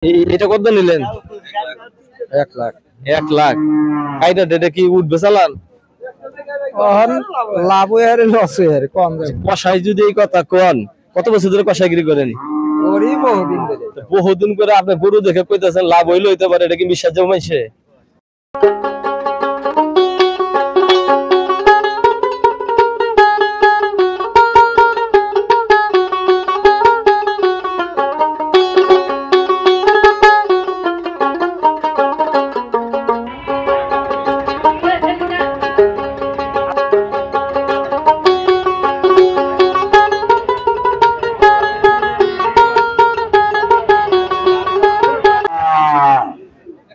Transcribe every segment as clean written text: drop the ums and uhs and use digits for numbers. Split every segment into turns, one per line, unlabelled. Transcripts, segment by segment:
এটা কত নিলেন?
1 লাখ।
1 লাখ। এটা কি উঠবে চালান?
লাভ হয় আর লস হয় আর কম দাম।
কষাই যদি এই কথা কোন, কত বছর ধরে কষাইগিরি করেন?
ওরই বহুদিন ধরে।
বহুদিন করে আপনি গরু দেখে কইতেছেন লাভ হইলে হইতে পারে, এটা কি বিশ্বাস জমাইছে?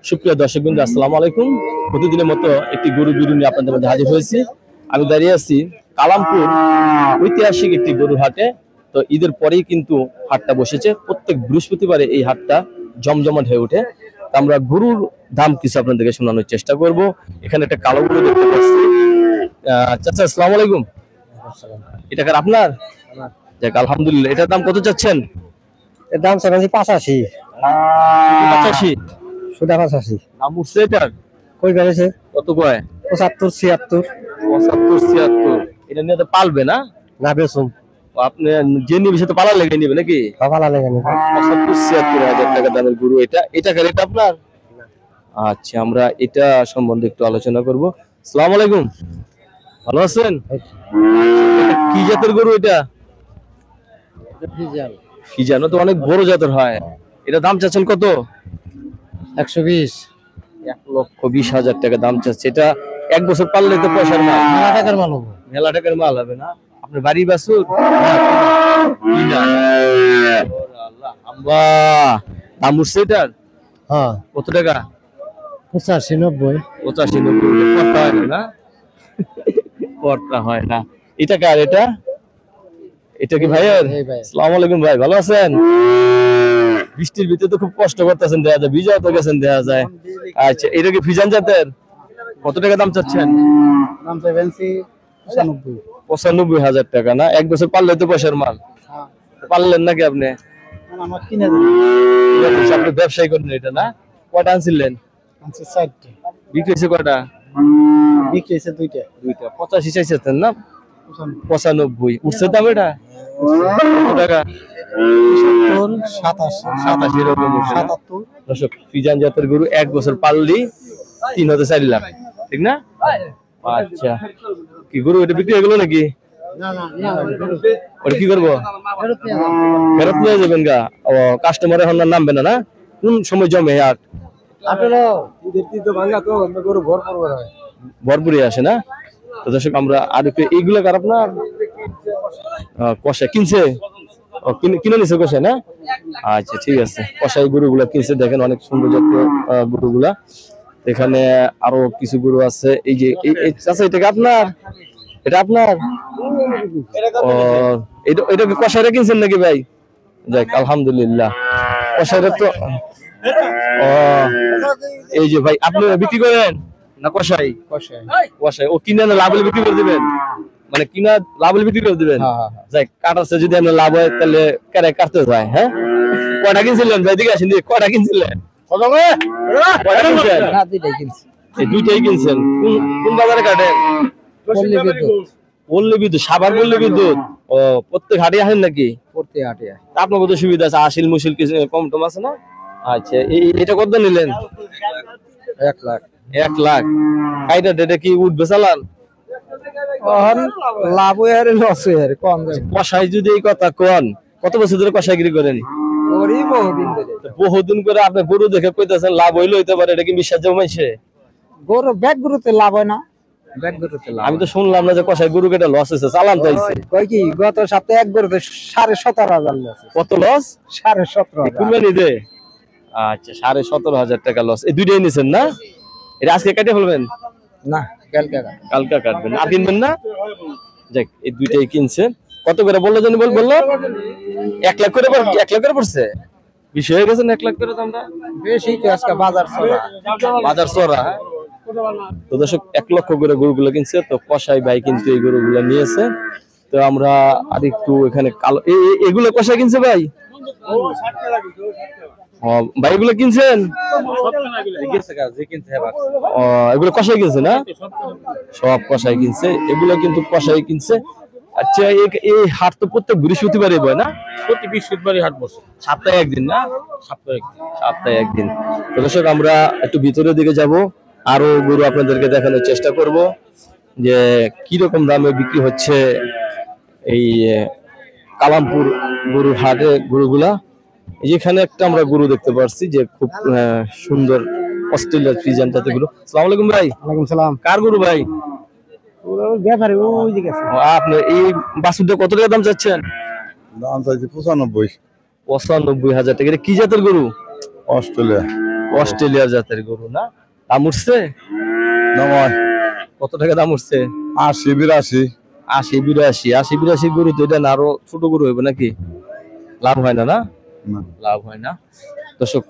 সুপ্রিয় দর্শকবৃন্দ, আসসালামু আলাইকুম। প্রতিদিনের মতো একটি গরু ভিডিও নিয়ে আপনাদের মধ্যে হাজির হয়েছি। আমি দাঁড়িয়ে আছি কালামপুর ঐতিহাসিক একটি গরু হাটে। তো ঈদের পরেই কিন্তু হাটটা বসেছে। প্রত্যেক বৃহস্পতিবারে এই হাটটা জমজমাট হয়ে ওঠে। তো আমরা গরুর দাম কিছু আপনাদেরকে শোনানোর চেষ্টা করব। এখানে একটা কালো গরু দেখতে পাচ্ছি। চাচা আসসালামু আলাইকুম। এটা কার আপনার? যাক আলহামদুলিল্লাহ। এটার দাম কত চাচ্ছেন?
এর দাম চাইছি 85।
85?
সুদা 85।
দাম উঠছে এটার?
কই বেড়েছে?
কত কয়?
75 76।
75 76। এটা নিয়ে তো পালবে না?
না বেচুম।
আপনি যে নিবে সে তো পালা লেগে নিবে নাকি?
ভালো লাগে না।
75 76,000 টাকা দামের গরু এটা। এটা রেট আপনার? আচ্ছা, আমরা এটা সম্বন্ধে একটু আলোচনা করব। আসসালামু আলাইকুম। ভালো আছেন? কি জাতের গরু এটা?
ফিজান।
ফিজান তো অনেক বড় জাতের হয়। এটা দাম চাচ্ছেন কত?
120।
1,20,000 টাকা দাম চাচ্ছে। এটা এক বছর পাললে তো পয়সার মাল।
মেলা টাকার মাল হবে।
মেলা টাকার মাল হবে না? আপনার বাড়ি বাসুর? দাম উঠছে এটার?
হ্যাঁ।
কত টাকা?
85 90।
85 90। পড়তা হয় না? পড়তা হয় না। এটা কার এটা? এটা কি ভাইয়ের? আসসালামু আলাইকুম ভাই, ভালো আছেন? বৃষ্টির ভিতরে তো খুব কষ্ট করতেছেন দেখা যায়, ভিজা তো গেছেন দেখা যায়। আচ্ছা, এটা কি ফিজান জাতের? কত টাকা দাম চাচ্ছেন?
দাম চাইছি 95।
95,000 টাকা না? এক বছর পাললে তো পয়সার মাল। পাললেন নাকি আপনি?
আমার কিনে দেন।
আপনি ব্যবসায়ী করেন এটা না? কয়টা আনছিলেন?
আনছি 4টা।
বিক্রি হয়েছে কয়টা?
বিক্রি হয়েছে 2টা।
2টা। 85 চাইছেন না? 95। উঠছে দাম এটা? কত টাকা?
87
87 এরকম উঠছে না?
77।
দর্শক, ফিজান জাতের গরু এক বছর পাললি 3 হতে 4 লাখ, ঠিক না? আচ্ছা, কি গরু এটা বিক্রি হয়ে গেল নাকি?
না না না
ওটা কি করবো? ফেরত নিয়ে যাবেন গা? ও, কাস্টমার এখন আর নামবে না না? কোন সময় জমে হাট?
আসলে ঈদের দিন তো ভাঙা তো গরু ভরপুর হয়।
ভরপুরই আসে না? তো দর্শক, আমরা আর একটু এইগুলো কার আপনার কষা কিনছে? ও, কিনে নিছে কষা না? আচ্ছা ঠিক আছে। কষাই গরুগুলা কিনছে, দেখেন অনেক সুন্দর জাতীয় গরুগুলা। এখানে আরো কিছু গরু আছে। এই যে আচ্ছা, এটা কি আপনার? এটা আপনার? ও, এটা কি কষাইরা কিনছেন নাকি ভাই? যাক আলহামদুলিল্লাহ। কষাইরা তো ও, এই যে ভাই আপনি বিক্রি করেন না কষাই? কষাই। ও কিনে না লাভ হলে বিক্রি করে দিবেন? মানে কিনা লাভ হলে বিক্রি করে দিবেন? যাক, কাটাচ্ছে যদি আপনার লাভ হয় তাহলে কেন কাটতে যায়? হ্যাঁ, কয়টা কিনছিলেন ভাই? দিকে আসেন, কয়টা কিনছিলেন? কয়টা কিনছেন? এই 2টাই কিনছেন। কোন বাজারে কাটেন? পল্লী বিদ্যুৎ। সাভার পল্লী বিদ্যুৎ। ও, প্রত্যেক হাটে আসেন নাকি?
প্রতি হাটে
আপনার কত সুবিধা আছে, আসিল মুশিল কিছু কম টম আছে না? আচ্ছা, এটা কত নিলেন?
1 লাখ।
1 লাখ। এটা কি উঠবে চালান?
লাভ হয় আর লস হয় আর কম দাম।
কষাই যদি এই কথা কোন, কত বছর ধরে কষাইগিরি করেন?
ওরই বহুদিন ধরে।
বহুদিন করে আপনি গরু দেখে কইতেছেন লাভ হইলে হইতে পারে, এটা কি বিশ্বাস জমাইছে?
গরু ব্যাগ গরুতে লাভ হয় না? ব্যাগ গরুতে লাভ।
আমি তো শুনলাম না যে কষাই গরু কেটে লস হয়েছে, চালান তো হয়েছে।
কই কি গত সপ্তাহে এক গরুতে 17,500 লস।
কত লস?
17,500।
কুরবানি দে? আচ্ছা, 17,500 টাকা লস। এই 2টাই নিছেন না? এটা আজকে কেটে ফেলবেন?
না,
কালকে কাটবেন। আর কিনবেন না? যাক, এই 2টাই কিনছেন। কত করে বললো জানি? বললো 1 লাখ করে। 1 লাখ করে পড়ছে? বেশি হয়ে গেছে না 1 লাখ করে দামটা?
বেশি তো আজকে বাজার চড়া।
বাজার চড়া। তো দর্শক, 1 লক্ষ করে গরুগুলো কিনছে। তো কষাই ভাই কিন্তু এই গরুগুলো নিয়েছে। তো আমরা আরেকটু এখানে কালো এগুলো কষাই কিনছে ভাই? ও ভাই এগুলো কিনছেন? ও এগুলো কষাই কিনছে না? সব কষাই কিনছে, এগুলো কিন্তু কষাই কিনছে। আচ্ছা এই হাট তো প্রত্যেক বৃহস্পতিবারই হয় না?
প্রতি বৃহস্পতিবারই হাট বসে,
সপ্তাহে একদিন না?
সপ্তাহে
সপ্তাহে একদিন। তো দর্শক আমরা একটু ভিতরের দিকে যাব, আরো গরু আপনাদেরকে দেখানোর চেষ্টা করব যে কি রকম দামে বিক্রি হচ্ছে এই কালামপুর গরুর হাটে গরুগুলা। যেখানে একটা আমরা গরু দেখতে পাচ্ছি যে খুব সুন্দর অস্ট্রেলিয়ার ফ্রিজিয়ান জাতের গরু। আসসালামু আলাইকুম ভাই।
ওয়ালাইকুম সালাম।
কার গরু ভাই?
ব্যাপারে ওই দিকে আছে।
আপনি এই বাছুরটা কত টাকা দাম চাচ্ছেন?
দাম চাইছি 95।
95,000 টাকা। এটা কি জাতের গরু?
অস্ট্রেলিয়া।
অস্ট্রেলিয়ার জাতের গরু না? দাম উঠছে?
দাম হয়
কত টাকা দাম উঠছে?
80 82।
80 82 গরু তো এটা না আরো ছোট গরু হইবে নাকি? লাভ হয় না না?
না।
লাভ হয় না। দর্শক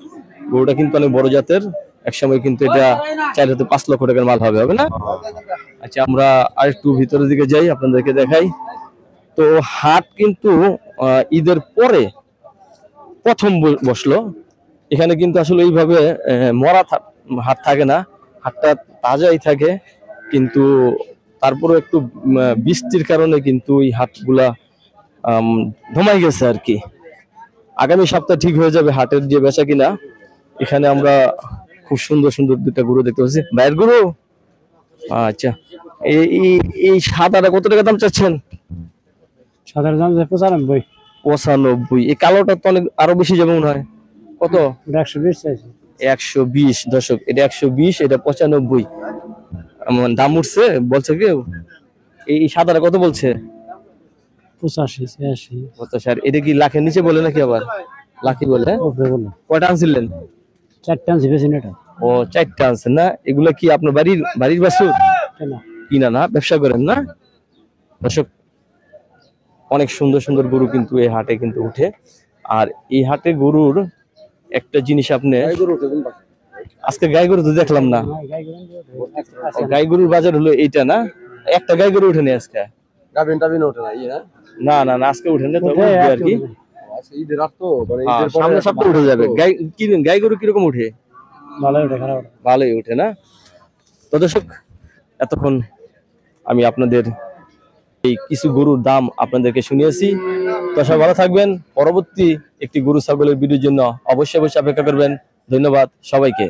গরুটা কিন্তু অনেক বড় জাতের, একসময় কিন্তু এটা 4 থেকে 5 লক্ষ টাকার মাল হবে না? আচ্ছা আমরা আরেকটু ভিতরের দিকে যাই, আপনাদেরকে দেখাই। তো হাট কিন্তু ঈদের পরে প্রথম বসলো। এখানে কিন্তু আসলে এইভাবে মরা হাট থাকে না, হাটটা তাজাই থাকে, কিন্তু তারপরে একটু বৃষ্টির কারণে কিন্তু এই হাটগুলা ধমাই গেছে আর কি। আগামী সপ্তাহ ঠিক হয়ে যাবে হাটের যে বেচা কিনা। এখানে আমরা খুব সুন্দর সুন্দর দুটা গরু দেখতে পাচ্ছি। বাইরের গরু? আচ্ছা এই এই সাদাটা কত টাকা দাম চাচ্ছেন?
সাধারণ দাম 95।
95। এই কালোটা তো অনেক আরো বেশি যাবে মনে হয়। কত?
120 চাইছি।
120। দর্শক এটা 120, এটা 95। দাম উঠছে বলছে কেউ? এই সাদাটা কত বলছে?
85 86।
কত স্যার? এটা কি লাখের নিচে বলে নাকি আবার? লাখি বলে?
ওপরে বলে
কয়টা আনছিলেন?
4টা আনছি বেশি না এটা।
ও 4টা আনছেন না? এগুলা কি আপনার বাড়ির বাছুর?
কেন?
কিনা না, ব্যবসা করেন না? দর্শক অনেক সুন্দর সুন্দর গরু কিন্তু এই হাটে কিন্তু উঠে। আর এই হাটে গরুর একটা জিনিস আপনি আজকে গাই গরু তো দেখলাম না। গাই গরুর বাজার হলো এইটা না? একটা গাই গরু উঠেনি আজকে?
গাবিন টাবিন ওঠে না ইয়ে না।
না না না আজকে উঠেনি, তো উঠবে আর কি।
আচ্ছা ঈদের রাত তো মানে
সামনের সপ্তাহে উঠে যাবে। গাই গরু কিরকম উঠে?
ভালো ওঠে খারাপ ওঠে।
ভালোই উঠে না? তো দর্শক এতক্ষণ আমি আপনাদের এই কিছু গরুর দাম আপনাদেরকে শুনিয়েছি। তো সবাই ভালো থাকবেন। পরবর্তী একটি গরু ছাগলের ভিডিওর জন্য অবশ্যই অপেক্ষা করবেন। ধন্যবাদ সবাইকে।